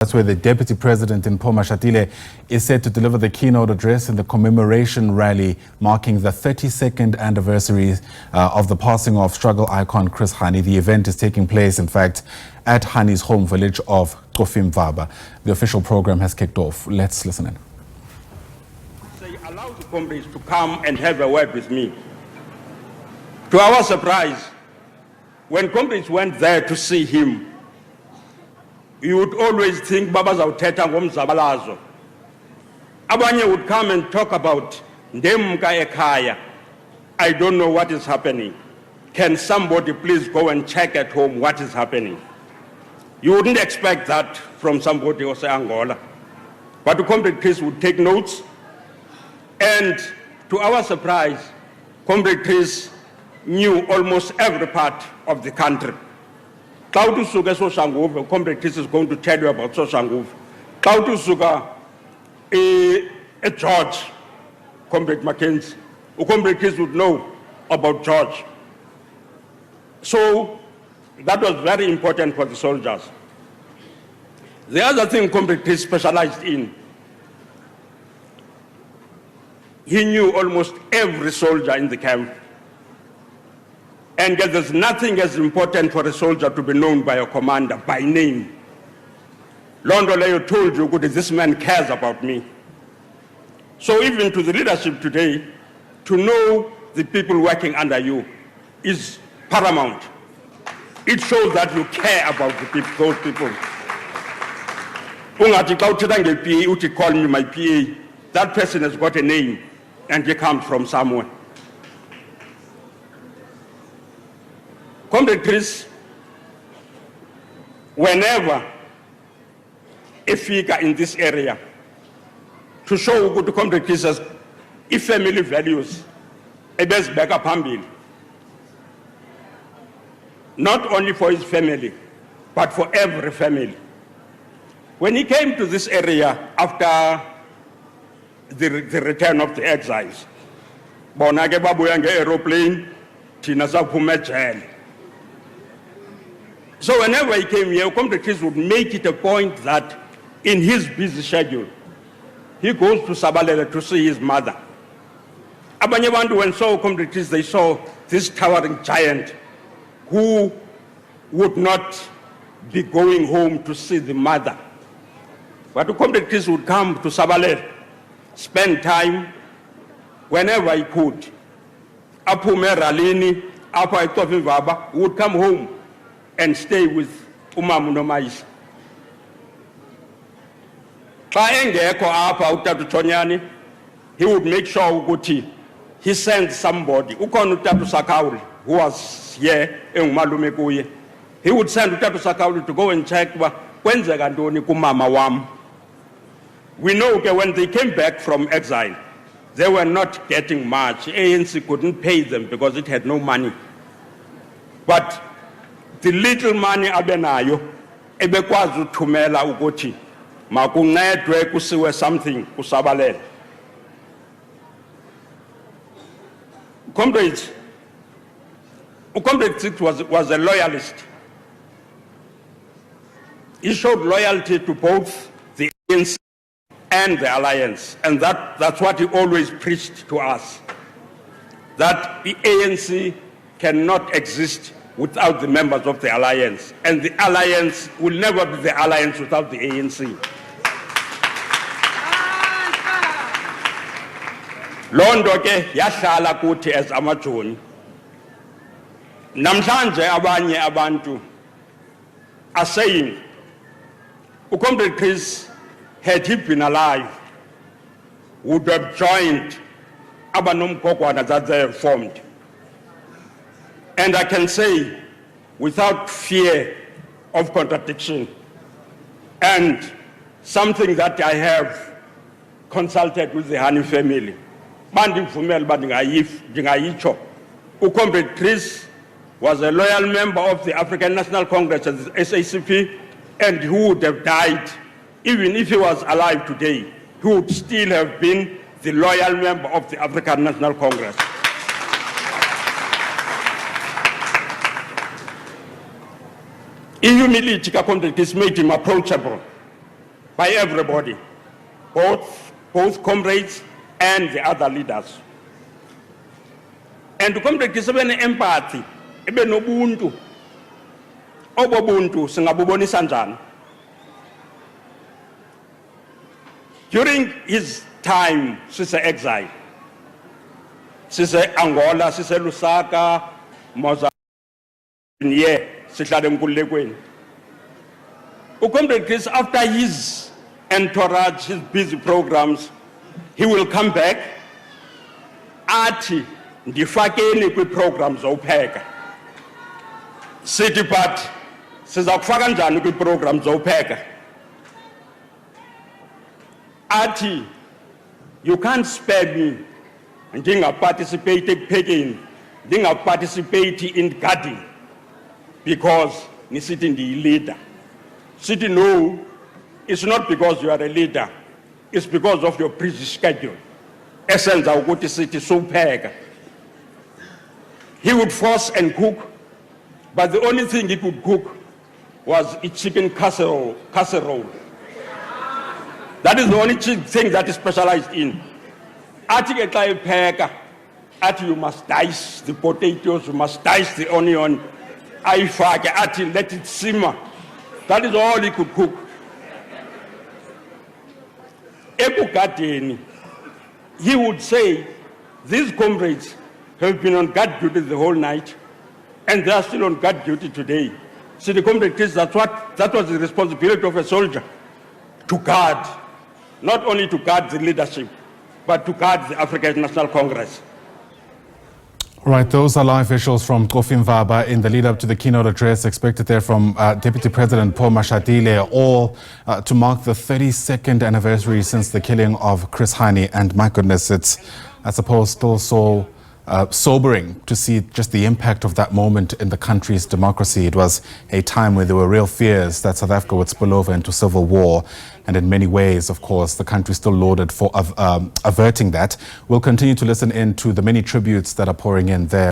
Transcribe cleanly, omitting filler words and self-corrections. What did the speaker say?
That's where the Deputy President in Mashatile is set to deliver the keynote address in the commemoration rally marking the 32nd anniversary of the passing of struggle icon Chris Hani. The event is taking place, in fact, at Hani's home village of Cofimvaba. The official program has kicked off. Let's listen in. They allowed the comrades to come and have a word with me. To our surprise, when comrades went there to see him, you would always think Baba zawuthetha ngomzabalazo. Abanye would come and talk about ndemka ekhaya. I don't know what is happening. Can somebody please go and check at home what is happening? You wouldn't expect that from somebody who say Angola. But the Comrade Chris would take notes, and to our surprise, Comrade Chris knew almost every part of the country. Comrade Chris is going to tell you about Soshanguve. George, Comrade Mackenzie, Comrade Chris would know about George. So that was very important for the soldiers. The other thing Comrade Chris specialized in, he knew almost every soldier in the camp. And there's nothing as important for a soldier to be known by a commander by name. Londoleo told you, good, this man cares about me. So even to the leadership today, to know the people working under you is paramount. It shows that you care about the people, those people. Call me my PA. That person has got a name and he comes from somewhere. Comrade Chris, whenever a figure in this area, to show good Comrade Chris as if family values, a best backup humble, not only for his family, but for every family. When he came to this area after the return of the exiles, Bonage Babuyange aeroplane, Tinasa Pumejel. So whenever he came here, Comrade Chris would make it a point that in his busy schedule, he goes to Sabalele to see his mother. Abanyabandu, when saw Comrade Chris, they saw this towering giant who would not be going home to see the mother. But Comrade Chris would come to Sabalele, spend time whenever he could. Apume Ralini, Apa Cofimvaba, would come home and stay with Umamu Nomais. He would make sure he sent somebody who was here in Malumekuye. He would send Utatu Sakauli to go and check when Kumama Wam. We know when they came back from exile, they were not getting much. ANC couldn't pay them because it had no money. But the little money abenayo ebekwazi uthumela ukuthi makuncedwe kusiwe something kusabalele. Comrade Six was a loyalist. He showed loyalty to both the ANC and the alliance, and that's what he always preached to us, that the ANC cannot exist without the members of the alliance, and the alliance will never be the alliance without the ANC. Londo ke yashala kuthi as amajoni. Namhlanje abanye abantu are saying, Comrade Chris, had he been alive, would have joined Abanumkokwana that they have formed. And I can say, without fear of contradiction, and something that I have consulted with the Hani family, Comrade Chris was a loyal member of the African National Congress, SABC, and who would have died, even if he was alive today, he would still have been the loyal member of the African National Congress. Humility made him approachable. by everybody, both comrades and the other leaders. And to comrade kisebene empathy, ebe nobuntu. Obo buntu singabubonisa njani? During his time, sise exile, sise Angola, sise Lusaka, Mozambique, sihlale emkhululekweni. Comrade Chris, after his entourage, his busy programs, he will come back. Athi ndifakeni kwi-programs zopheka. Sithi but siza kufaka njani kwi-programs zopheka? Athi you can't spare me ndingaparticipate ekuphekeni, ndingaparticipate in gardening because nisithi ndiyi-leader. Sithi no, it's not because you are a leader, it's because of your busy schedule. Esenza ukuthi sithi supheka. He would force and cook, but the only thing he could cook was a chicken casserole. That is the only thing that is specialized in. Athi ke xa epheka, athi you must dice the potatoes, you must dice the onion, ayifake, athi let it simmer. That is all he could cook. Ekugadeni, he would say, these comrades have been on guard duty the whole night, and they are still on guard duty today. So the comrade Chris, that was the responsibility of a soldier, to guard, not only to guard the leadership, but to guard the African National Congress. Right, those are live visuals from Cofimvaba in the lead up to the keynote address expected there from Deputy President Paul Mashatile, all to mark the 32nd anniversary since the killing of Chris Hani. And my goodness, it's, I suppose, still so sobering to see just the impact of that moment in the country's democracy. It was a time where there were real fears that South Africa would spill over into civil war. And in many ways, of course, the country still lauded for averting that. We'll continue to listen in to the many tributes that are pouring in there.